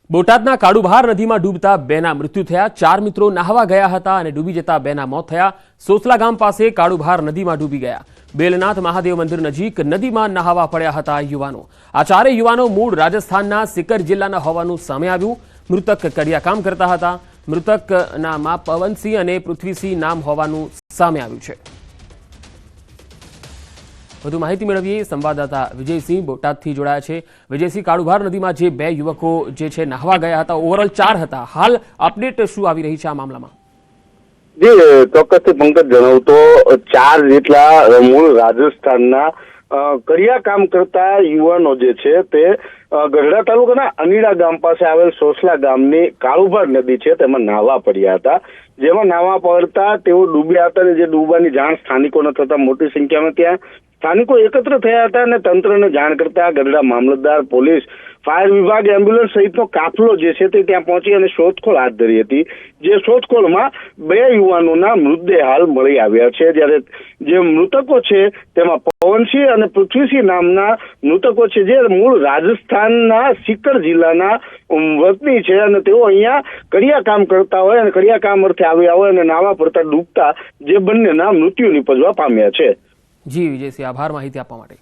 બોટાદના કાળુભાર નદીમાં ડૂબતા બેના મૃત્યુ થયા। 4 મિત્રો નહાવા ગયા હતા અને ડૂબી જતા બેના મોત થયા। સોસલા ગામ પાસે કાળુભાર નદીમાં ડૂબી ગયા। બેલનાથ મહાદેવ મંદિર નજીક નદીમાં નહાવા પડ્યા હતા યુવાનો। આ 4 યુવાનો મૂળ રાજસ્થાનના સિકર જિલ્લાના હોવાનું સામે આવ્યું। મૃતક કડિયા કામ કરતા હતા। મૃતકના માં પવનસિંહ અને પૃથ્વીસિંહ નામ હોવાનું સામે આવ્યું છે। વધુ માહિતી મેળવીએ સંવાદદાતા વિજયસિંહ બોટાદથી જોડાયા છે। વિજયસિંહ, કાળુભાર નદીમાં જે 2 યુવકો જે છે નહાવા ગયા હતા, ઓવરઓલ 4 હતા, હાલ અપડેટ શું આવી રહી છે આ મામલામાં? જી ચોક્કસથી પંકજ જણાવું તો 4 જેટલા મૂળ રાજસ્થાનના કડિયા કામ કરતા યુવાનો જે છે તે ગઢડા તાલુકાના અનીડા ગામ પાસે આવેલ સોસલા ગામની કાળુભાર નદી છે તેમાં નાહવા પડ્યા હતા। જેમાં નાહવા પડતા તેઓ ડૂબ્યા હતા અને જે ડૂબવાની જાણ સ્થાનિકોને થતા મોટી સંખ્યામાં ત્યાં સ્થાનિકો એકત્ર થયા હતા અને તંત્રને જાણ કરતા ગઢડા મામલતદાર, પોલીસ, ફાયર વિભાગ, એમ્બ્યુલન્સ સહિતનો કાફલો જે છે તે ત્યાં પહોંચી અને શોધખોળ હાથ ધરી હતી। જે શોધખોળમાં 2 યુવાનોના મૃતદેહ હાલ મળી આવ્યા છે। જ્યારે જે મૃતકો છે તેમાં પવનસિંહ અને પૃથ્વીસિંહ નામના મૃતકો છે જે મૂળ રાજસ્થાનના સિકર જિલ્લાના વતની છે અને તેઓ અહીંયા કડિયા કામ કરતા હોય અને કડિયા કામ અર્થે આવ્યા હોય અને નાવા પડતા ડૂબતા જે બંનેના મૃત્યુ નિપજવા પામ્યા છે। જી વિજયસિંહ, આભાર માહિતી આપવા માટે।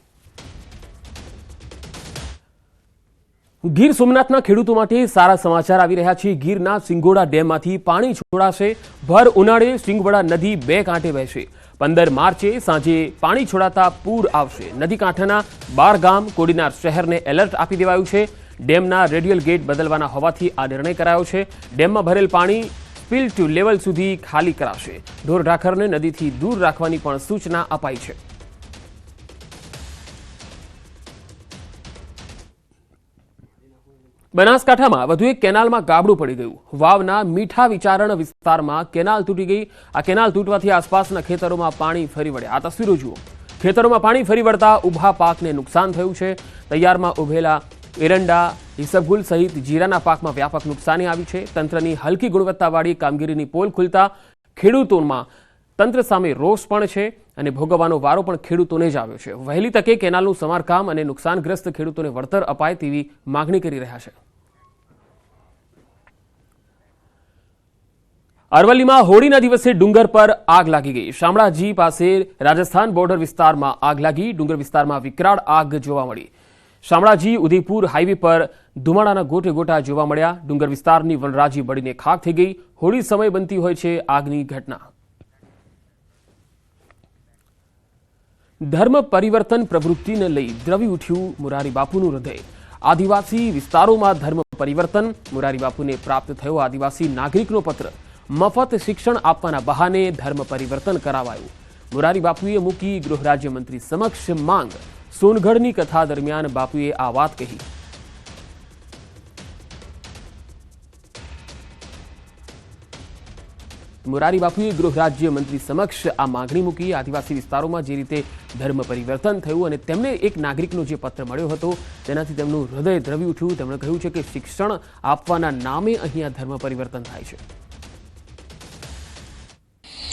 ગીર સોમનાથના ખેડૂતો માટે સારા સમાચાર આવી રહ્યા છે। ગીરના સિંગોડા ડેમમાંથી પાણી છોડાશે। ભર ઉનાળે સિંગવડા નદી 2 કાંઠે વહેશે। 15 માર્ચે સાંજે પાણી છોડાતા પૂર આવશે। નદી કાંઠાના 12 ગામ કોડીનાર શહેરને એલર્ટ આપી દેવાયું છે। ડેમના રેડિયલ ગેટ બદલવાના હોવાથી આ નિર્ણય કરાયો છે। ડેમમાં ભરેલ પાણી સ્પિલ્ટ લેવલ સુધી ખાલી કરાશે। ઢોર ઢાખરને નદીથી દૂર રાખવાની પણ સૂચના અપાઈ છે। બનાસકાંઠામાં વધુ એક કેનાલમાં ગાબડું પડી ગયું। વાવના મીઠા વિચારણ વિસ્તારમાં કેનાલ તૂટી ગઈ। આ કેનાલ તૂટવાથી આસપાસના ખેતરોમાં પાણી ફરી વળ્યા। આ તસવીરો જુઓ। ખેતરોમાં પાણી ફરી વળતા ઊભા પાકને નુકસાન થયું છે। તૈયારમાં ઉભેલા એરંડા, ઈસબગુલ સહિત જીરાના પાકમાં વ્યાપક નુકસાની આવી છે। તંત્રની હલકી ગુણવત્તાવાળી કામગીરીની પોલ ખુલતા ખેડૂતોમાં તંત્ર સામે રોષ પણ છે અને ભોગવવાનો વારો પણ ખેડૂતોને જ આવ્યો છે। વહેલી તકે કેનાલનું સમારકામ અને નુકસાનગ્રસ્ત ખેડૂતોને વળતર અપાય તેવી માગણી કરી રહ્યા છે। અરવલ્લીમાં હોળીના દિવસે ડુંગર પર આગ લાગી ગઈ। શામળાજી પાસે રાજસ્થાન બોર્ડર વિસ્તારમાં આગ લાગી। ડુંગર વિસ્તારમાં વિકરાળ આગ જોવા મળી। શામળાજી ઉદયપુર હાઈવે પર ધુમાડાના ગોટે ગોટા જોવા મળ્યા। ડુંગર વિસ્તારની વનરાજી બળીને ખાખ થઈ ગઈ। હોળી સમય બનતી હોય છે આગની ઘટના। ધર્મ પરિવર્તન પ્રવૃત્તિને લઈ દ્રવી ઉઠ્યું મોરારી બાપુનું હૃદય। આદિવાસી વિસ્તારોમાં ધર્મ પરિવર્તન, મોરારી બાપુને પ્રાપ્ત થયો આદિવાસી નાગરિકનો પત્ર। મફત શિક્ષણ આપવાના બહાને ધર્મ પરિવર્તન કરાવાયું। મોરારી બાપુએ મૂકી ગૃહ રાજ્યમંત્રી સમક્ષ માંગ। સોનગઢની કથા દરમિયાન બાપુએ આ વાત કહી। મોરારી બાપુએ ગૃહ રાજ્યમંત્રી સમક્ષ આ માંગણી મૂકી। આદિવાસી વિસ્તારોમાં જે રીતે ધર્મ પરિવર્તન થયું અને તેમને એક નાગરિકનો જે પત્ર મળ્યો હતો તેનાથી તેમનું હૃદય દ્રવી ઉઠ્યું। તેમણે કહ્યું છે કે શિક્ષણ આપવાના નામે અહીંયા ધર્મ પરિવર્તન થાય છે।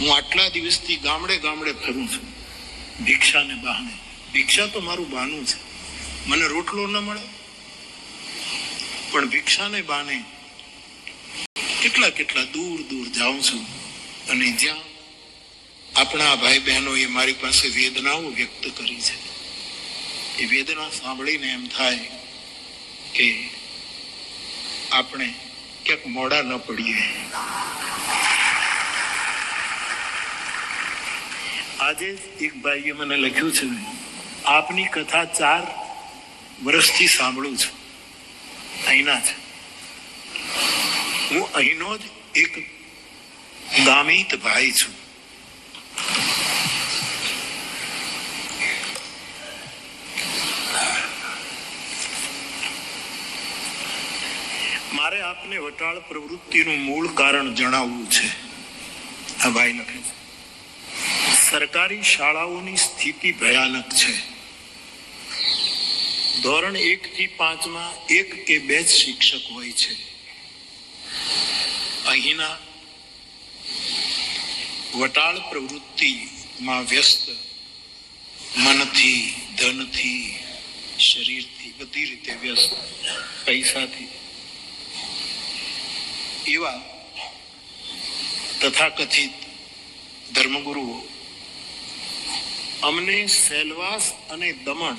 હું આટલા દિવસથી ગામડે ગામડે ફરું છું ભિક્ષાને બહાને। ભિક્ષા તો મારું બહાનું છે, મને રોટલો ન મળે પણ ભિક્ષાને બહાને કેટલા કેટલા દૂર દૂર જાઉં છું અને જ્યાં આપણા ભાઈ બહેનોએ મારી પાસે વેદનાઓ વ્યક્ત કરી છે એ વેદના સાંભળીને એમ થાય કે આપણે ક્યાંક મોડા ન પડીએ। આજે એક ભાઈએ મને લખ્યું છે, આપની કથા 4 વર્ષથી સાંભળું છું, અહીંના છે, હું અહીંનો જ એક ગામિત ભાઈ છું। મારે આપને વટાળ પ્રવૃત્તિનું મૂળ કારણ જણાવવું છે। આ ભાઈ લખે છે, સરકારી શાળાઓની સ્થિતિ ભયાનક છે। ધોરણ 1 થી 5માં 1 કે 2 જ શિક્ષક હોય છે। અહીંના વટાળ પ્રવૃત્તિમાં વ્યસ્ત મનથી, ધનથી, શરીરથી, બધી રીતે વ્યસ્ત, પૈસાથી એવા તથાકથિત ધર્મગુરુઓ અમને સેલવાસ અને દમણ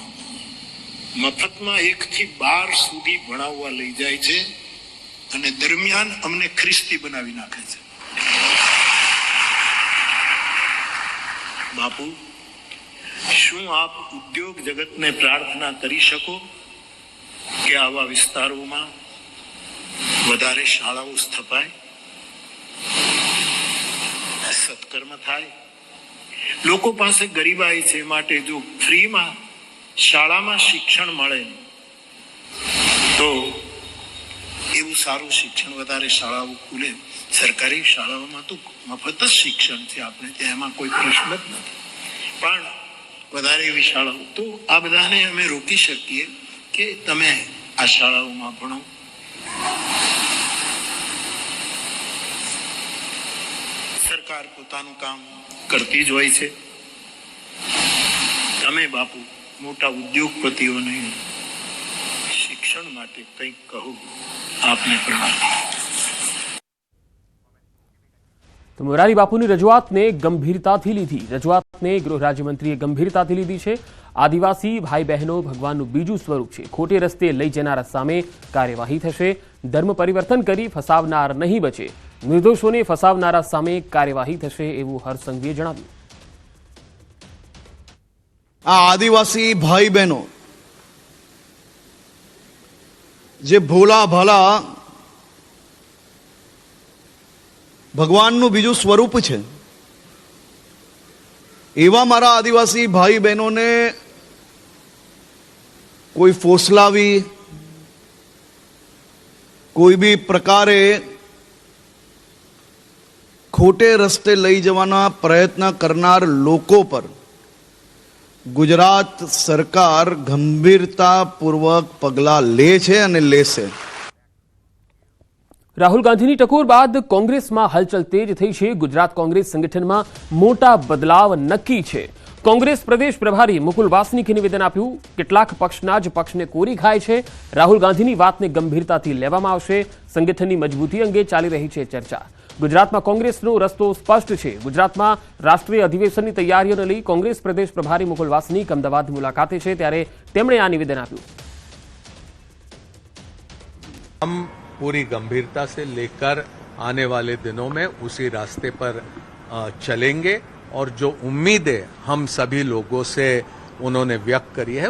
મફતમાં 1 થી 12 સુધી ભણાવવા લઈ જાય છે અને દરમિયાન અમને ખ્રિસ્તી બનાવી નાખે છે. બાપુ, શું આપ ઉદ્યોગ જગતને પ્રાર્થના કરી શકો કે આવા વિસ્તારોમાં વધારે શાળાઓ સ્થપાય, સત્કર્મ થાય? લોકો પાસે ગરીબાઈ છે, માટે જો ફ્રીમાં શાળામાં શિક્ષણ મળે તો એવું સારું શિક્ષણ, વધારે શાળાઓ ખુલે. સરકારી શાળાઓમાં તો મફત જ શિક્ષણ છે, આપણે ત્યાં એમાં કોઈ પ્રશ્ન જ નથી, પણ વધારે એવી શાળાઓ તો આ બધાને અમે રોકી શકીએ કે તમે આ શાળાઓમાં ભણો. સરકાર પોતાનું કામ કરતી જ હોય છે. તમે બાપુ મોટા ઉદ્યોગપતિઓને શિક્ષણ માટે કંઈક કહો. આપને પ્રણામ. તો મોરારી બાપુની રજૂઆતને ગંભીરતાથી ગૃહ રાજ્યમંત્રીએ ગંભીરતાથી લીધી છે. આદિવાસી ભાઈ બહેનો ભગવાનનું બીજું સ્વરૂપ છે. ખોટે રસ્તે લઈ જનારા સામે કાર્યવાહી થશે. ધર્મ પરિવર્તન કરી ફસાવનાર નહીં બચે. નિર્દોષોને ફસાવનારા સામે કાર્યવાહી થશે, એવું હર્ષ સંઘવીએ જણાવ્યું. આ આદિવાસી ભાઈ બહેનો જે ભોલા ભાલા ભગવાનનું બીજું સ્વરૂપ છે, એવા મારા આદિવાસી ભાઈ બહેનોને કોઈ ફોસલાવી, કોઈ બી પ્રકારે ખોટે રસ્તે લઈ જવાના પ્રયત્ન કરનાર લોકો પર ગુજરાત સરકાર ગંભીરતાપૂર્વક પગલાં લે છે અને લેશે. રાહુલ ગાંધીની ટકોર બાદ કોંગ્રેસમાં હલચલ તેજ થઈ છે. ગુજરાત કોંગ્રેસ સંગઠનમાં મોટા બદલાવ નક્કી છે. કોંગ્રેસ પ્રદેશ પ્રભારી મુકુલ વાસનિકે નિવેદન આપ્યું. કેટલાક પક્ષના જ પક્ષને કોરી ખાય છે. રાહુલ ગાંધીની વાતને ગંભીરતાથી લેવામાં આવશે. સંગઠનની મજબૂતી અંગે ચાલી રહી છે ચર્ચા. ગુજરાતમાં કોંગ્રેસનો રસ્તો સ્પષ્ટ છે. ગુજરાતમાં રાષ્ટ્રીય અધિવેશનની તૈયારીઓને લઈ કોંગ્રેસ પ્રદેશ પ્રભારી મુકુલ વાસનિક અમદાવાદની મુલાકાતે છે, ત્યારે તેમણે આ નિવેદન આપ્યું. हम पूरी गंभीरता से लेकर आने वाले दिनों में उसी रास्ते पर चलेंगे और जो उम्मीदें हम सभी लोगों से उन्होंने व्यक्त करी है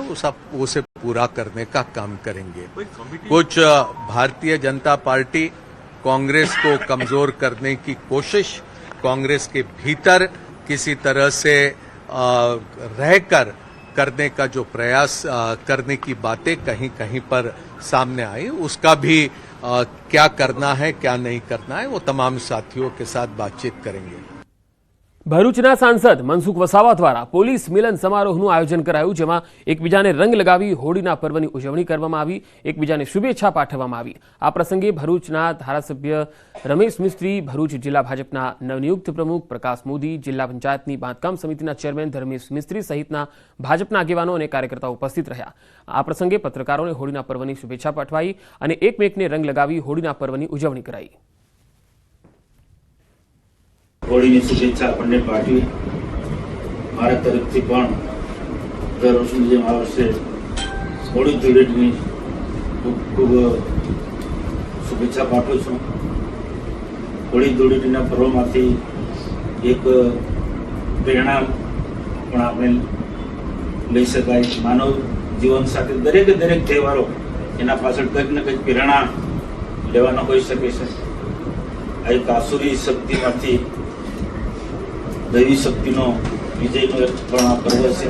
उसे पूरा करने का काम करेंगे. कुछ भारतीय जनता पार्टी कांग्रेस को कमजोर करने की कोशिश, कांग्रेस के भीतर किसी तरह से रहकर करने का जो प्रयास करने की बातें कहीं कहीं पर सामने आई, उसका भी क्या करना है क्या नहीं करना है वो तमाम साथियों के साथ बातचीत करेंगे. ભરૂચના સાંસદ મનસુખ વસાવા દ્વારા પોલીસ મિલન સમારોહનું આયોજન કરાયું, જેમાં એકબીજાને રંગ લગાવી હોળીના પર્વની ઉજવણી કરવામાં આવી, એકબીજાને શુભેચ્છા પાઠવવામાં આવી. આ પ્રસંગે ભરૂચના ધારાસભ્ય રમેશ મિસ્ત્રી, ભરૂચ જિલ્લા ભાજપના નવનિયુક્ત પ્રમુખ પ્રકાશ મોદી, જિલ્લા પંચાયતની બાંધકામ સમિતિના ચેરમેન ધર્મેશ મિસ્ત્રી સહિતના ભાજપના આગેવાનો અને કાર્યકર્તાઓ ઉપસ્થિત રહ્યા. આ પ્રસંગે પત્રકારોને હોળીના પર્વની શુભેચ્છા પાઠવાઈ અને એકમેકને રંગ લગાવી હોળીના પર્વની ઉજવણી કરાઈ. હોળીની શુભેચ્છા આપણને પાઠવી. મારા તરફથી પણ દર વર્ષની જેમ આ વર્ષે હોળી ધૂળેટીની ખૂબ ખૂબ શુભેચ્છા પાઠવું છું. હોળી ધૂળેટીના પર્વમાંથી એક પ્રેરણા પણ આપણે લઈ શકાય. માનવ જીવન સાથે દરેક તહેવારો એના પાછળ કંઈક ને કંઈક પ્રેરણા લેવાનો હોઈ શકે છે. આ એક આસુરી શક્તિમાંથી દૈવી શક્તિનો વિજયનો એક પણ આ પર્વ છે.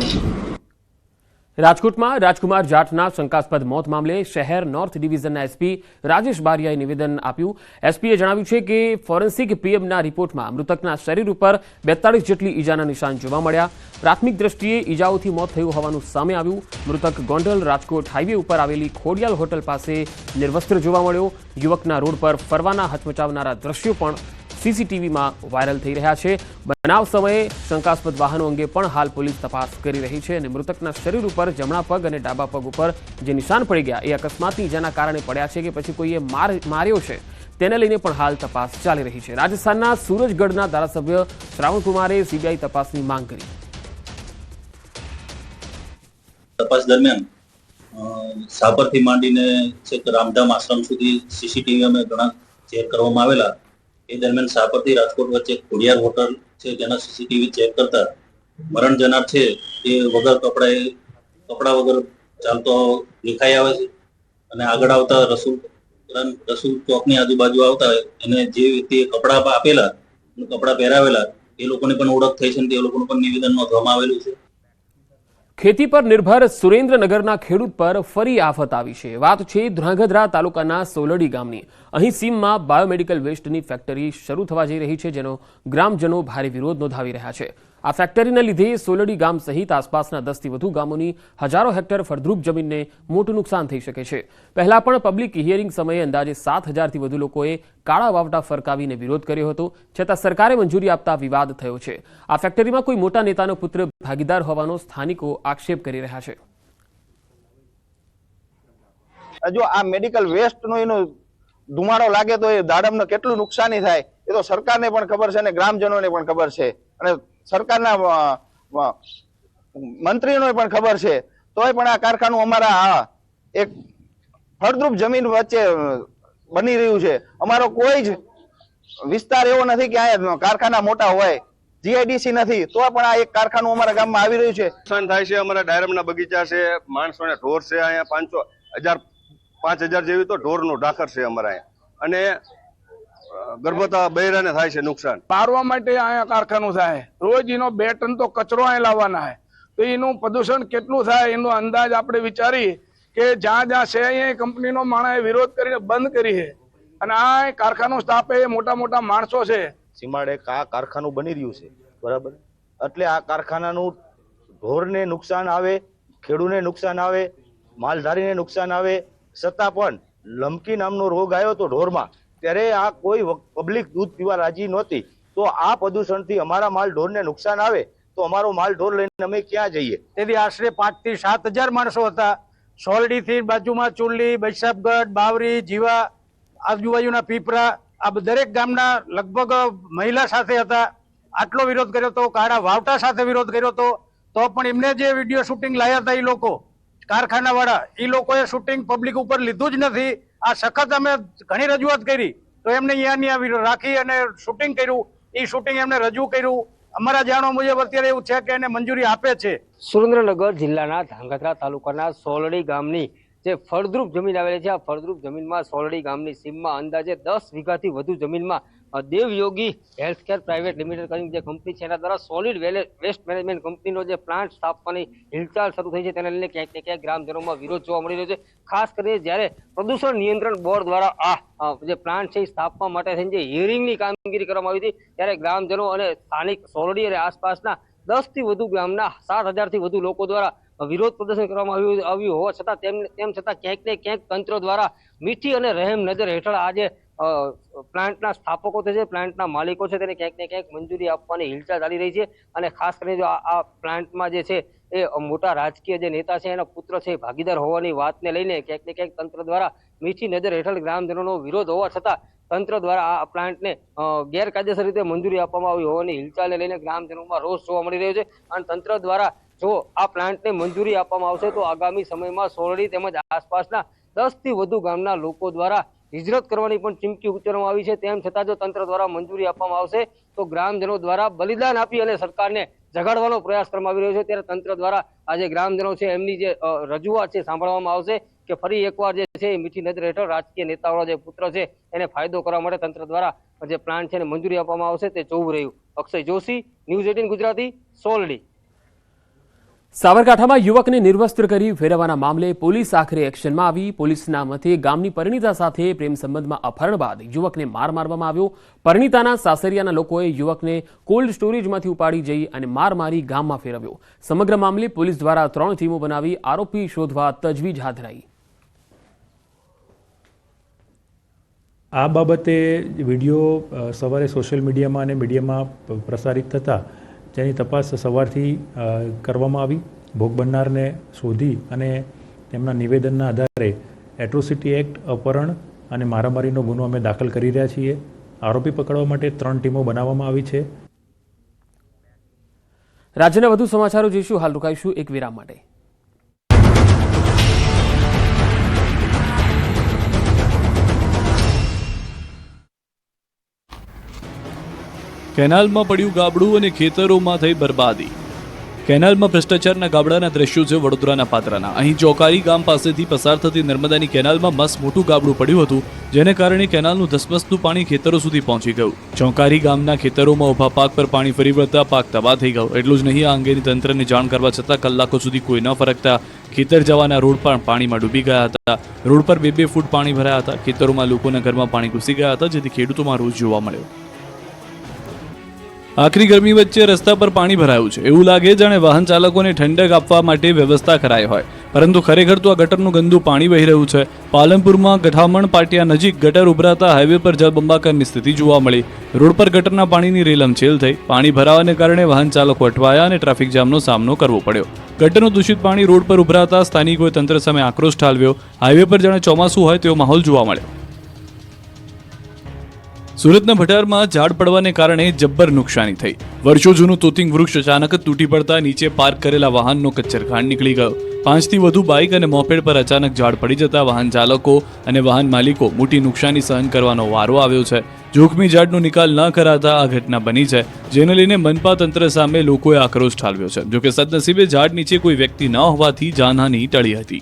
રાજકોટમાં રાજકુમાર જાટના શંકાસ્પદ મોત મામલે શહેર નોર્થ ડિવિઝનના એસપી રાજેશ બારિયાએ નિવેદન આપ્યું. એસપીએ જણાવ્યું છે કે ફોરેન્સિક પીએમના રિપોર્ટમાં મૃતકના શરીર ઉપર 42 જેટલી ઈજાના નિશાન જોવા મળ્યા. પ્રાથમિક દ્રષ્ટિએ ઈજાઓથી મોત થયું હોવાનું સામે આવ્યું. મૃતક ગોંડલ રાજકોટ હાઈવે ઉપર આવેલી ખોડિયાલ હોટલ પાસે નિર્વસ્ત્ર જોવા મળ્યો. યુવકના રોડ પર ફરવાના હચમચાવનારા દ્રશ્યો પણ સીસીટીવીમાં વાયરલ થઈ રહ્યા છે. બનાવ સમયે શંકાસ્પદ વાહનો અંગે પણ હાલ પોલીસ તપાસ કરી રહી છે અને મૃતકના શરીર ઉપર જમણા પગ અને ડાબા પગ ઉપર જે નિશાન પડી ગયા એ અકસ્માતની ઈજાના કારણે પડ્યા છે કે પછી કોઈએ માર્યો છે તેને લઈને પણ હાલ તપાસ ચાલી રહી છે. રાજસ્થાનના સૂરજગઢના ધારાસભ્ય શ્રાવણકુમારે સીબીઆઈ તપાસની માંગ કરી. તપાસ દરમિયાન સાપરથી માંડીને છેક રામધામ આશ્રમ સુધી સીસીટીવી અમે ઘણા ચેક કરવામાં આવેલા. એ દરમિયાન સાપરથી રાજકોટ વચ્ચે ખોડિયાર હોટલ છે તેના સીસીટીવી ચેક કરતા મરણ જનાર છે એ વગર કપડા વગર ચાલતો દેખાઈ આવે છે. અને આગળ આવતા રસૂલ ચોકની આજુબાજુ આવતા એને જે વ્યક્તિએ કપડા આપેલા કપડા પહેરાવેલા એ લોકોની પણ ઓળખ થઈ છે. તે લોકોનું પણ નિવેદન નોંધવામાં આવેલું છે. ખેતી પર નિર્ભર સુરેન્દ્રનગરના ખેડૂત પર ફરી આફત આવી છે. વાત છે ધ્રાંગધ્રા તાલુકાના સોલડી ગામની. અહીં સીમમાં બાયોમેડિકલ વેસ્ટની ફેક્ટરી શરૂ થવા જઈ રહી છે, જેનો ગ્રામજનો ભારે વિરોધ નોંધાવી રહ્યા છે. આ ફેક્ટરીને લીધે સોલડી ગામ સહિત આસપાસના 10થી વધુ ગામોની હજારો હેક્ટર ફળદ્રુપ જમીનને મોટું નુકસાન થઈ શકે છે. પહેલા પણ પબ્લિક હિયરિંગ સમયે અંદાજે 7,000થી વધુ લોકોએ કાળા વાવટા ફરકાવીને વિરોધ કર્યો હતો, છતાં સરકારે મંજૂરી આપતા વિવાદ થયો છે. આ ફેક્ટરીમાં કોઈ મોટા નેતાનો પુત્ર ભાગીદાર હોવાનો સ્થાનિકો આક્ષેપ કરી રહ્યા છે. જો આ મેડિકલ વેસ્ટનો એનો ધુમાડો લાગે તો એ દાડમને કેટલું નુકસાની થાય એ તો સરકારને પણ ખબર છે અને ગ્રામજનોને પણ ખબર છે અને સરકારના મંત્રીઓને પણ ખબર છે. તોય પણ આ કારખાનું અમારા એક ફળદ્રુપ જમીન વચ્ચે બની રહ્યું છે. અમારો કોઈ જ વિસ્તાર એવો નથી કે આ કારખાના મોટા હોય. જીઆઈડીસી નથી તો પણ આ એક કારખાનું અમારા ગામમાં આવી રહ્યું છે. નુકસાન થાય છે. અમારા ડાયરમના બગીચા છે, માણસોને ઢોર છે, અહીંયા 5,000 જેવી તો ઢોરનું ઢાકર છે અમારા અહીંયા. અને ગર્ભવતી બૈરાને થાય છે નુકસાન. પારવા માટે અહીંયા કારખાનું થાય, રોજ એનો 2 ટન તો કચરો અહીંયા લાવવાના છે, તો એનું પ્રદૂષણ કેટલું થાય એનો અંદાજ આપણે વિચારી કે જ્યાં છે અહીંયા કંપનીનો માણસે વિરોધ કરીને બંધ કરી છે. અને આ કારખાનું સ્થાપે મોટા મોટા માણસો છે. સીમાડે આ કારખાનું બની રહ્યું છે, બરાબર, એટલે આ કારખાનાનું ઢોરને નુકસાન આવે, ખેડૂને નુકસાન આવે, માલધારીને નુકસાન આવે, છતાં પણ લમકી નામનો રોગ આવ્યો તો ઢોરમાં, ત્યારે આ કોઈ પબ્લિક દૂધ પીવા રાજી નહોતી. તો આ પ્રદૂષણથી અમારા માલ ઢોરને નુકસાન આવે તો અમારો માલ ઢોર લઈને અમે ક્યાં જઈએ? તેથી આશરે 5,000 થી 7,000 માણસો હતા. સોલડીથી બાજુમાં ચુરલી, બૈસાબગઢ, બાવરી, જીવા, આજુબાજુના પીપરા, આ દરેક ગામના લગભગ મહિલા સાથે હતા. આટલો વિરોધ કર્યો હતો. કાળા વાવટા સાથે વિરોધ કર્યો હતો. તો પણ એમને જે વિડીયો શૂટિંગ લાયા હતા એ લોકો કારખાના વાળા, એ લોકોએ શૂટિંગ પબ્લિક ઉપર લીધું જ નથી. આ સખત અમે ઘણી રજૂઆત કરી તો એમને અહીંયા રાખી અને શૂટિંગ કર્યું. એ શૂટિંગ એમને રજૂ કર્યું. અમારા જાણવા મુજબ અત્યારે એવું છે કે એને મંજૂરી આપે છે. સુરેન્દ્રનગર જિલ્લાના ધ્રાંગધ્રા તાલુકાના સોલડી ગામની જે ફળદ્રુપ જમીન આવેલી છે, આ ફળદ્રુપ જમીનમાં સોલડી ગામની સીમમાં અંદાજે 10 વીઘાથી વધુ જમીનમાં દેવયોગી હેલ્થકેર પ્રાઇવેટ લિમિટેડ કરીને જે કંપની છે એના દ્વારા સોલિડ વેસ્ટ મેનેજમેન્ટ કંપનીનો જે પ્લાન્ટ સ્થાપવાની હિલચાલ શરૂ થઈ છે તેને લઈને ક્યાંક ને ક્યાંક ગ્રામજનોમાં વિરોધ જોવા મળી રહ્યો છે. ખાસ કરીને જ્યારે પ્રદૂષણ નિયંત્રણ બોર્ડ દ્વારા આ જે પ્લાન્ટ છે એ સ્થાપવા માટે થઈને જે હિયરિંગની કામગીરી કરવામાં આવી હતી, ત્યારે ગ્રામજનો અને સ્થાનિક સોલડી અને આસપાસના 10થી વધુ ગામના 7,000થી વધુ લોકો દ્વારા વિરોધ પ્રદર્શન કરવામાં આવ્યું હોવા છતાં તેમ છતાં ક્યાંક ને ક્યાંક તંત્ર દ્વારા મીઠી અને રહેમ નજર હેઠળ આજે પ્લાન્ટના સ્થાપકો છે, પ્લાન્ટના માલિકો છે, તેને ક્યાંક ને ક્યાંક મંજૂરી આપવાની હિલચાલ ચાલી રહી છે. અને ખાસ કરીને જો આ પ્લાન્ટમાં જે છે એ મોટા રાજકીય જે નેતા છે એના પુત્ર છે ભાગીદાર હોવાની વાતને લઈને ક્યાંક ને ક્યાંક તંત્ર દ્વારા મીઠી નજર હેઠળ ગ્રામજનોનો વિરોધ હોવા છતાં તંત્ર દ્વારા આ પ્લાન્ટને ગેરકાયદેસર રીતે મંજૂરી આપવામાં આવી હોવાની હિલચાલને લઈને ગ્રામજનોમાં રોષ જોવા મળી રહ્યો છે. અને તંત્ર દ્વારા જો આ પ્લાન્ટને મંજૂરી આપવામાં આવશે તો આગામી સમયમાં સોરડી તેમજ આસપાસના 10થી વધુ ગામના લોકો દ્વારા હિજરત કરવાની પણ ચીમકી ઉચ્ચારવામાં આવી છે. તેમ છતાં જો તંત્ર દ્વારા મંજૂરી આપવામાં આવશે તો ગ્રામજનો દ્વારા બલિદાન આપી અને સરકારને જગાડવાનો પ્રયાસ કરવામાં આવી રહ્યો છે. ત્યારે તંત્ર દ્વારા આજે ગ્રામજનો છે એમની જે રજૂઆત છે સાંભળવામાં આવશે કે ફરી એકવાર જે છે મીઠી નજર હેઠળ રાજકીય નેતાઓનો જે પુત્ર છે એને ફાયદો કરવા માટે તંત્ર દ્વારા જે પ્લાન્ટ છે એને મંજૂરી આપવામાં આવશે તે જોવું રહ્યું. અક્ષય જોશી, ન્યૂઝ 18 ગુજરાતી, સોલડી. સાબરકાંઠામાં યુવકને નિર્વસ્ત્ર કરી ફેરવવાના મામલે પોલીસ આખરે એક્શનમાં આવી. પોલીસના મતે ગામની પરિણીતા સાથે પ્રેમ સંબંધમાં અપહરણ બાદ યુવકને માર મારવામાં આવ્યો. પરિણીતાના સાસરિયાના લોકોએ યુવકને કોલ્ડ સ્ટોરેજમાંથી ઉપાડી જઈ અને માર મારી ગામમાં ફેરવ્યો. સમગ્ર મામલે પોલીસ દ્વારા 3 ટીમો બનાવી આરોપી શોધવા તજવીજ હાથ ધરાઈ. આ બાબતે વિડીયો સવારે સોશિયલ મીડિયામાં અને મીડિયામાં પ્રસારિત થતાં જેની તપાસ સવારથી કરવામાં આવી. ભોગ બનનારને શોધી અને તેમના નિવેદનના આધારે એટ્રોસિટી એક્ટ, અપહરણ અને મારામારીનો ગુનો અમે દાખલ કરી રહ્યા છીએ. આરોપી પકડવા માટે 3 ટીમો બનાવવામાં આવી છે. રાજ્યના વધુ સમાચારો જોઈશું. હાલ રોકાઈશું એક વિરામ માટે. કેનાલમાં પડ્યું ગાબડું અને ખેતરોમાં થઈ બરબાદી. કેનાલમાં ભ્રષ્ટાચારના ગાબડાના દ્રશ્યો છે વડોદરાના પાદરાના. અહીં ચોકારી ગામ પાસેથી પસાર થતી નર્મદાની કેનાલમાં મસ્ત મોટું ગાબડું પડ્યું હતું, જેને કારણે કેનાલનું ધસમસતું પાણી ખેતરો સુધી પહોંચી ગયું. ચોકારી ગામના ખેતરોમાં ઊભા પાક પર પાણી ફરી વળતા પાક તબાહ થઈ ગયો. એટલું જ નહીં, આ અંગેની તંત્રને જાણ કરવા છતાં કલાકો સુધી કોઈ ન ફરકતા ખેતર જવાના રોડ પણ પાણીમાં ડૂબી ગયા હતા. રોડ પર 2-2 ફૂટ પાણી ભરાયા હતા. ખેતરોમાં લોકોના ઘરમાં પાણી ઘૂસી ગયા હતા, જેથી ખેડૂતોમાં રોષ જોવા મળ્યો. આખરી ગરમી વચ્ચે રસ્તા પર પાણી ભરાયું છે. એવું લાગે જાણે વાહન ચાલકોને ઠંડક આપવા માટે વ્યવસ્થા કરાઈ હોય, પરંતુ ખરેખર તો આ ગટરનું ગંદુ પાણી વહી રહ્યું છે. પાલનપુરમાં ગઠામણ પાટિયા નજીક ગટર ઉભરાતા હાઈવે પર જળબંબાકારની સ્થિતિ જોવા મળી. રોડ પર ગટરના પાણીની રેલમછેલ થઈ. પાણી ભરાવાને કારણે વાહન ચાલકો અટવાયા અને ટ્રાફિક જામનો સામનો કરવો પડ્યો. ગટરનું દૂષિત પાણી રોડ પર ઉભરાતા સ્થાનિકોએ તંત્ર સામે આક્રોશ ઠાલવ્યો. હાઈવે પર જાણે ચોમાસું હોય તેવો માહોલ જોવા મળ્યો. સુરતના ભટારમાં ઝાડ પડવાને કારણે જબ્બર નુકસાની થઈ. વર્ષો જૂનું તોતિંગ વૃક્ષ અચાનક જ તૂટી પડતા નીચે પાર્ક કરેલા વાહનનો કચ્છરખાંડ નીકળી ગયો. 5થી વધુ બાઇક અને મોપેડ પર અચાનક ઝાડ પડી જતા વાહન ચાલકો અને વાહન માલિકો મોટી નુકસાની સહન કરવાનો વારો આવ્યો છે. જોખમી ઝાડનો નિકાલ ન કરાતા આ ઘટના બની છે, જેને લઈને મનપા તંત્ર સામે લોકોએ આક્રોશ ઠાલવ્યો છે. જોકે સદનસીબે ઝાડ નીચે કોઈ વ્યક્તિ ન હોવાથી જાનહાનિ ટળી હતી.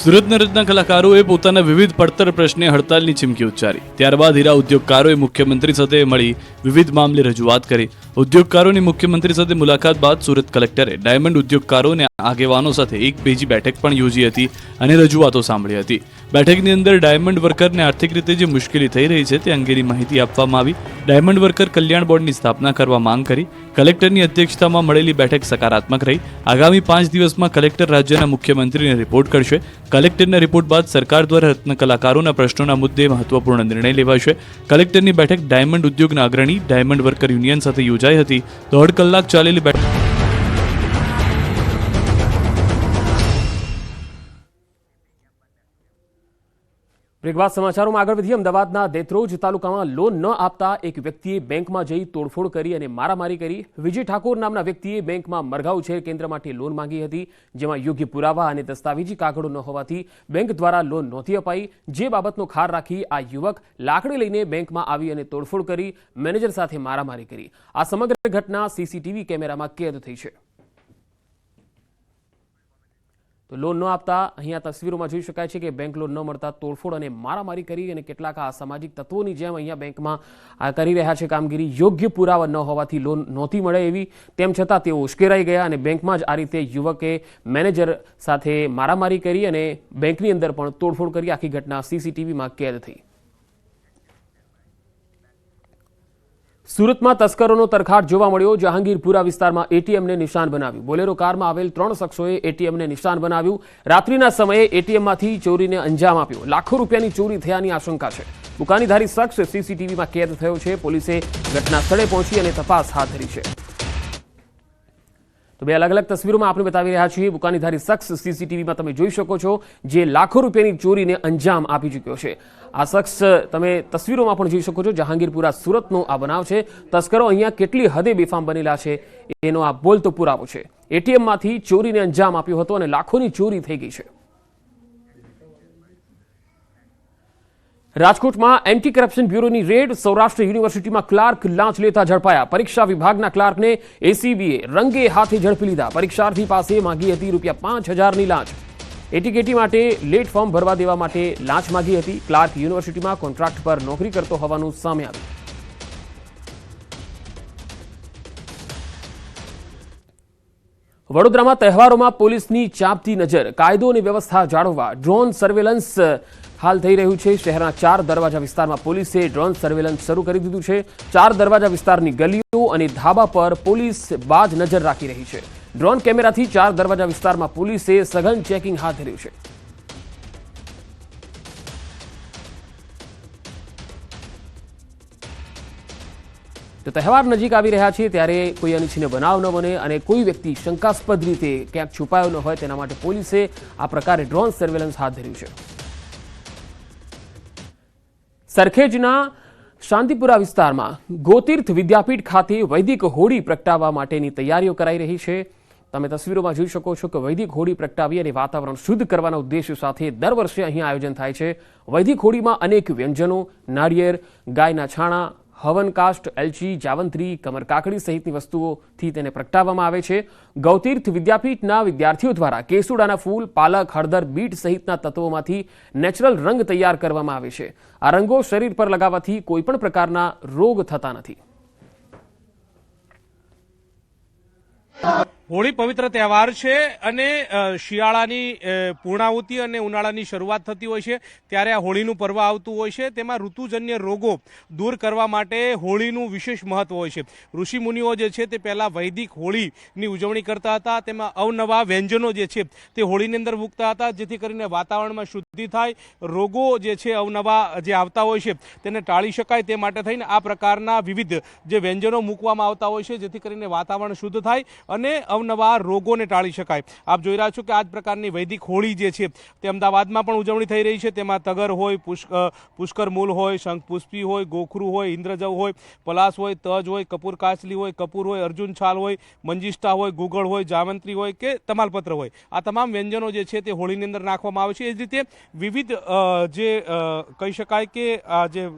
સુરતના રત્ન કલાકારોએ પોતાના વિવિધ પડતર પ્રશ્ને હડતાલની ચીમકી ઉચ્ચારી. ત્યારબાદ હીરા ઉદ્યોગકારોએ મુખ્યમંત્રી સાથે મળી વિવિધ મામલે રજૂઆત કરી. ઉદ્યોગકારોની મુખ્યમંત્રી સાથે મુલાકાત બાદ સુરત કલેક્ટરે ડાયમંડ ઉદ્યોગકારોને આગેવાનો સાથે એક પેજી બેઠક પણ યોજી હતી અને રજૂઆતો સાંભળી હતી. બેઠકની અંદર ડાયમંડ વર્કરને આર્થિક રીતે જે મુશ્કેલી થઈ રહી છે તે અંગેની માહિતી આપવામાં આવી. ડાયમંડ વર્કર કલ્યાણ બોર્ડની સ્થાપના કરવા માંગ કરી. કલેક્ટરની અધ્યક્ષતામાં મળેલી બેઠક સકારાત્મક રહી. આગામી 5 દિવસમાં કલેક્ટર રાજ્યના મુખ્યમંત્રીને રિપોર્ટ કરશે. કલેક્ટરના રિપોર્ટ બાદ સરકાર દ્વારા રત્ન કલાકારોના પ્રશ્નોના મુદ્દે મહત્વપૂર્ણ નિર્ણય લેવાશે. કલેક્ટરની બેઠક ડાયમંડ ઉદ્યોગના અગ્રણી ડાયમંડ વર્કર યુનિયન સાથે યોજાઈ હતી. 1.5 કલાક ચાલેલી બેઠક બ્રેકબાદ સમાચારોમાં આગળ વધીએ. અમદાવાદના દેત્રોજ તાલુકામાં લોન ન આપતા એક વ્યક્તિએ બેંકમાં જઈ તોડફોડ કરી અને મારામારી કરી. વિજય ઠાકોર નામના વ્યક્તિએ બેંકમાં મરઘાઉ ઉછેર કેન્દ્ર માટે લોન માંગી હતી, જેમાં યોગ્ય પુરાવા અને દસ્તાવેજી કાગળો ન હોવાથી બેંક દ્વારા લોન નહોતી અપાઈ. જે બાબતનો ખાર રાખી આ યુવક લાકડી લઈને બેંકમાં આવી અને તોડફોડ કરી મેનેજર સાથે મારામારી કરી. આ સમગ્ર ઘટના સીસીટીવી કેમેરામાં કેદ થઈ છે. તો લોન ન આપતા અહીંયા તસવીરોમાં જોઈ શકાય છે કે બેંક લોન ન મળતા તોડફોડ અને મારામારી કરી અને કેટલાક અસામાજિક તત્વોની જેમ અહીંયા બેંકમાં કરી રહ્યા છે કામગીરી. યોગ્ય પુરાવા ન હોવાથી લોન નહોતી મળે એવી, તેમ છતાં તેઓ ઉશ્કેરાઈ ગયા અને બેંકમાં જ આ રીતે યુવકે મેનેજર સાથે મારામારી કરી અને બેંકની અંદર પણ તોડફોડ કરી. આખી ઘટના સીસીટીવીમાં કેદ થઈ. સુરતમાં તસ્કરોનો તરખાટ જોવા મળ્યો. જહાંગીરપુરા વિસ્તારમાં એટીએમને નિશાન બનાવ્યું. બોલેરો કારમાં આવેલ 3 શખ્સોએ એટીએમને નિશાન બનાવ્યું. રાત્રિના સમયે એટીએમમાંથી ચોરીને અંજામ આપ્યો. લાખો રૂપિયાની ચોરી થયાની આશંકા છે. બુકાનીધારી શખ્સ સીસીટીવીમાં કેદ થયો છે. પોલીસે ઘટના સ્થળે પહોંચી અને તપાસ હાથ ધરી છે. તો 2 અલગ અલગ તસવીરોમાં આપણે બતાવી રહ્યા છીએ. બુકાનીધારી શખ્સ સીસીટીવીમાં તમે જોઈ શકો છો, જે લાખો રૂપિયાની ચોરીને અંજામ આપી ચૂક્યો છે. આ શખ્સ તમે તસવીરોમાં પણ જોઈ શકો છો. જહાંગીરપુરા સુરતનો આ બનાવ છે. તસ્કરો અહીંયા કેટલી હદે બેફામ બનેલા છે એનો આ બોલતો પુરાવો છે. એટીએમમાંથી ચોરીને અંજામ આપ્યો હતો અને લાખોની ચોરી થઈ ગઈ છે. રાજકોટમાં એન્ટી કરપ્શન બ્યુરોની રેડ. સૌરાષ્ટ્ર યુનિવર્સિટીમાં ક્લાર્ક લાંચ લેતા ઝડપાયા. પરીક્ષા વિભાગના ક્લાર્કને એસીબીએ રંગે હાથે ઝડપી લીધા. પરીક્ષાર્થી પાસે માંગી હતી ₹5,000ની લાંચ. એટીકેટી માટે લેટ ફોર્મ ભરવા દેવા માટે લાંચ માંગી હતી. ક્લાર્ક યુનિવર્સિટીમાં કોન્ટ્રાક્ટ પર નોકરી કરતો હોવાનું સામે આવ્યું. વડોદરામાં તહેવારોમાં પોલીસની ચાંપતી નજર. કાયદો અને વ્યવસ્થા જાળવવા ડ્રોન સર્વેલન્સ હાલ થઈ રહ્યું છે. શહેરના 4 દરવાજા વિસ્તારમાં પોલીસે ડ્રોન સર્વેલન્સ શરૂ કરી દીધું છે. 4 દરવાજા વિસ્તારની ગલીઓ અને ધાબા પર પોલીસ બાજ નજર રાખી રહી છે. ડ્રોન કેમેરાથી 4 દરવાજા વિસ્તારમાં પોલીસે સઘન ચેકિંગ હાથ ધર્યું છે. તો તહેવાર નજીક આવી રહ્યા છે ત્યારે કોઈ અનિચ્છનીય બનાવ ન બને અને કોઈ વ્યક્તિ શંકાસ્પદ રીતે ક્યાંક છુપાયો ન હોય તેના માટે પોલીસે આ પ્રકારે ડ્રોન સર્વેલન્સ હાથ ધર્યું છે. સરખેજના શાંતિપુરા વિસ્તારમાં ગોતીર્થ વિદ્યાપીઠ ખાતે વૈદિક હોળી પ્રગટાવવા માટેની તૈયારીઓ કરાઈ રહી છે. તમે તસવીરોમાં જોઈ શકો છો કે વૈદિક હોળી પ્રગટાવી અને વાતાવરણ શુદ્ધ કરવાના ઉદ્દેશ્ય સાથે દર વર્ષે અહીં આયોજન થાય છે. વૈદિક હોળીમાં અનેક વ્યંજનો, નાળિયેર, ગાયના છાણા, હવનકાષ્ટ, એલચી, જાવંત્રી, કમર કાકડી સહિતની વસ્તુઓથી તેને પ્રગટાવવામાં આવે છે. ગૌતીર્થ વિદ્યાપીઠના વિદ્યાર્થીઓ દ્વારા કેસુડાના ફૂલ, પાલક, હળદર, બીટ સહિતના તત્વોમાંથી નેચરલ રંગ તૈયાર કરવામાં આવે છે. આ રંગો શરીર પર લગાવવાથી કોઈપણ પ્રકારના રોગ થતા નથી. હોળી પવિત્ર તહેવાર છે અને શિયાળાની પૂર્ણાહુતિ અને ઉનાળાની શરૂઆત થતી હોય છે ત્યારે આ હોળીનું પર્વ આવતું હોય છે. તેમાં ઋતુજન્ય રોગો દૂર કરવા માટે હોળીનું વિશેષ મહત્વ હોય છે. ઋષિમુનિઓ જે છે તે પહેલાં વૈદિક હોળીની ઉજવણી કરતા હતા. તેમાં અવનવા વ્યંજનો જે છે તે હોળીની અંદર મૂકતા હતા જેથી કરીને વાતાવરણમાં શુદ્ધિ થાય, રોગો જે છે અવનવા જે આવતા હોય છે તેને ટાળી શકાય. તે માટે થઈને આ પ્રકારના વિવિધ જે વ્યંજનો મૂકવામાં આવતા હોય છે જેથી કરીને વાતાવરણ શુદ્ધ થાય અને અવનવા રોગોને ટાળી શકાય. આપ જોઈ રહ્યા છો કે આ જ પ્રકારની વૈદિક હોળી જે છે તે અમદાવાદમાં પણ ઉજવણી થઈ રહી છે. તેમાં તગર હોય, પુષ્કર મૂલ હોય, શંખપુષ્પી હોય, ગોખરું હોય, ઇન્દ્રજવ હોય, પલાસ હોય, તજ હોય, કપૂર કાચલી હોય, કપૂર હોય, અર્જુન છાલ હોય, મંજિષ્ઠા હોય, ગુગળ હોય, જાવંત્રી હોય કે તમાલપત્ર હોય. આ તમામ વ્યંજનો જે છે તે હોળીની અંદર નાખવામાં આવે છે. એ જ રીતે વિવિધ જે કહી શકાય કે આ જે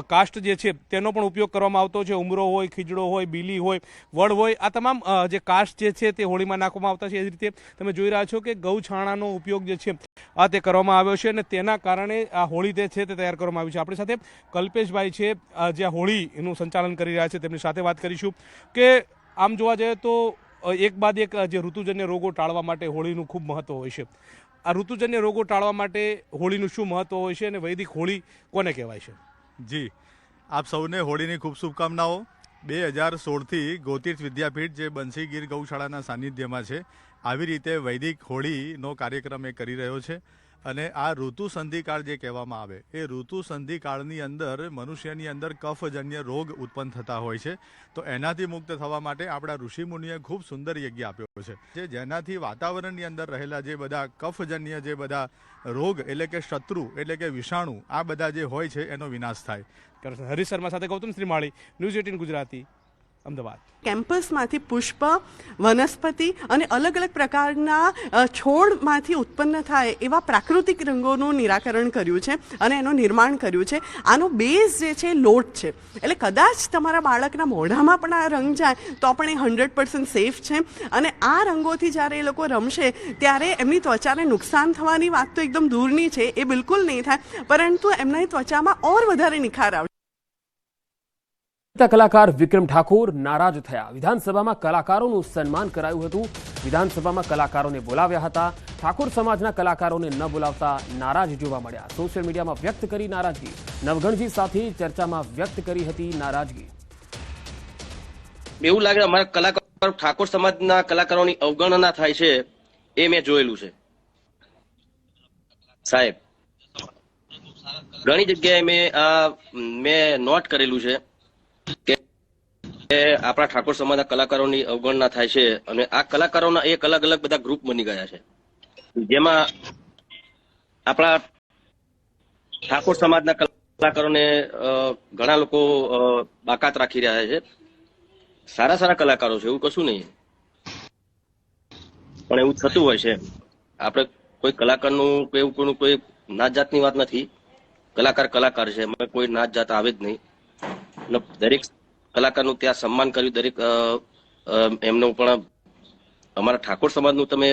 કાષ્ટ જે છે તેનો પણ ઉપયોગ કરવામાં આવતો છે. ઉમરો હોય, ખીજડો હોય, બીલી હોય, વડ હોય, આ તમામ જે કાષ્ટ જે છે તે હોળીમાં નાખવામાં આવતા છે. એ જ રીતે તમે જોઈ રહ્યા છો કે ગૌછાણાનો ઉપયોગ જે છે આ તે કરવામાં આવ્યો છે અને તેના કારણે આ હોળી જે છે તે તૈયાર કરવામાં આવી છે. આપણી સાથે કલ્પેશભાઈ છે જે આ હોળીનું સંચાલન કરી રહ્યા છે, તેમની સાથે વાત કરીશું કે આમ જોવા જઈએ તો એક બાદ એક જે ઋતુજન્ય રોગો ટાળવા માટે હોળીનું ખૂબ મહત્વ હોય છે. આ ઋતુજન્ય રોગો ટાળવા માટે હોળીનું શું મહત્વ હોય છે અને વૈદિક હોળી કોને કહેવાય છે? જી, આપ સૌને હોળીની ખૂબ શુભકામનાઓ. 2016થી ગોતીર્થ વિદ્યાપીઠ જે બંસી ગીર ગૌશાળાના સાનિધ્યમાં છે આવી રીતે વૈદિક હોળીનો કાર્યક્રમ એ કરી રહ્યો છે. અને આ ઋતુ સંધિકાળ જે કહેવામાં આવે એ ઋતુ સંધિકાળની અંદર મનુષ્યની અંદર કફજન્ય રોગ ઉત્પન્ન થતા હોય છે. તો એનાથી મુક્ત થવા માટે આપણા ઋષિમુનિએ ખૂબ સુંદર યજ્ઞ આપ્યો છે જેનાથી વાતાવરણની અંદર રહેલા જે બધા કફજન્ય જે બધા રોગ એટલે કે શત્રુ એટલે કે વિષાણુ આ બધા જે હોય છે એનો વિનાશ થાય. હરીશ શર્મા સાથે ગૌતમ શ્રીમાળી, ન્યૂઝ 18 ગુજરાતી, અમદાવાદ. કેમ્પસમાંથી પુષ્પ, વનસ્પતિ અને અલગ અલગ પ્રકારના છોડમાંથી ઉત્પન્ન થાય એવા પ્રાકૃતિક રંગોનું નિરાકરણ કર્યું છે અને એનું નિર્માણ કર્યું છે. આનો બેઝ જે છે લોટ છે. એટલે કદાચ તમારા બાળકના મોઢામાં પણ આ રંગ જાય તો પણ એ 100% સેફ છે. અને આ રંગોથી જ્યારે એ લોકો રમશે ત્યારે એમની ત્વચાને નુકસાન થવાની વાત તો એકદમ દૂરની છે, એ બિલકુલ નહીં થાય, પરંતુ એમની ત્વચામાં ઓર વધારે નિખાર આવશે. કલાકાર વિક્રમ ઠાકોર નારાજ થયા. વિધાનસભામાં કલાકારોનું સન્માન કરાયું હતું. વિધાનસભામાં કલાકારોને બોલાવ્યા હતા. ઠાકોર સમાજના કલાકારોને ન બોલાવતા નારાજ જોવા મળ્યા. સોશિયલ મીડિયામાં વ્યક્ત કરી નારાજગી. નવગણજી સાથે ચર્ચામાં વ્યક્ત કરી હતી નારાજગી. એવું લાગે અમારા કલાકારો ઠાકોર સમાજના કલાકારોની અવગણના થાય છે એ મેં જોયેલું છે સાહેબ. ઘણી જગ્યાએ મેં નોટ કરેલું છે કે આપણા ઠાકોર સમાજના કલાકારોની અવગણના થાય છે અને આ કલાકારોના એક અલગ અલગ બધા ગ્રુપ બની ગયા છે જેમાં આપણા ઠાકોર સમાજના કલાકારોને ઘણા લોકો બાકાત રાખી રહ્યા છે. સારા સારા કલાકારો છે, એવું કશું નહીં, પણ એવું થતું હોય છે. આપણે કોઈ કલાકારનું એવું કોઈ નાત જાતની વાત નથી. કલાકાર કલાકાર છે, એમાં કોઈ નાત જાત આવે જ નહીં. દરેક કલાકારનું ત્યાં સન્માન કર્યું. દરેક એમનું પણ અમારા ઠાકોર સમાજનું તમે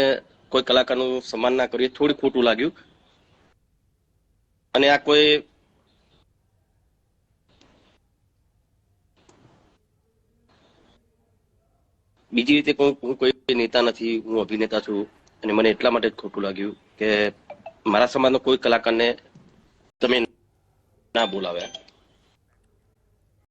કોઈ કલાકારનું સન્માન ના કર્યું થોડું ખોટું લાગ્યું. અને આ કોઈ બીજી રીતે હું કોઈ નેતા નથી, હું અભિનેતા છું અને મને એટલા માટે જ ખોટું લાગ્યું કે મારા સમાજનો કોઈ કલાકારને તમે ના બોલાવ્યા.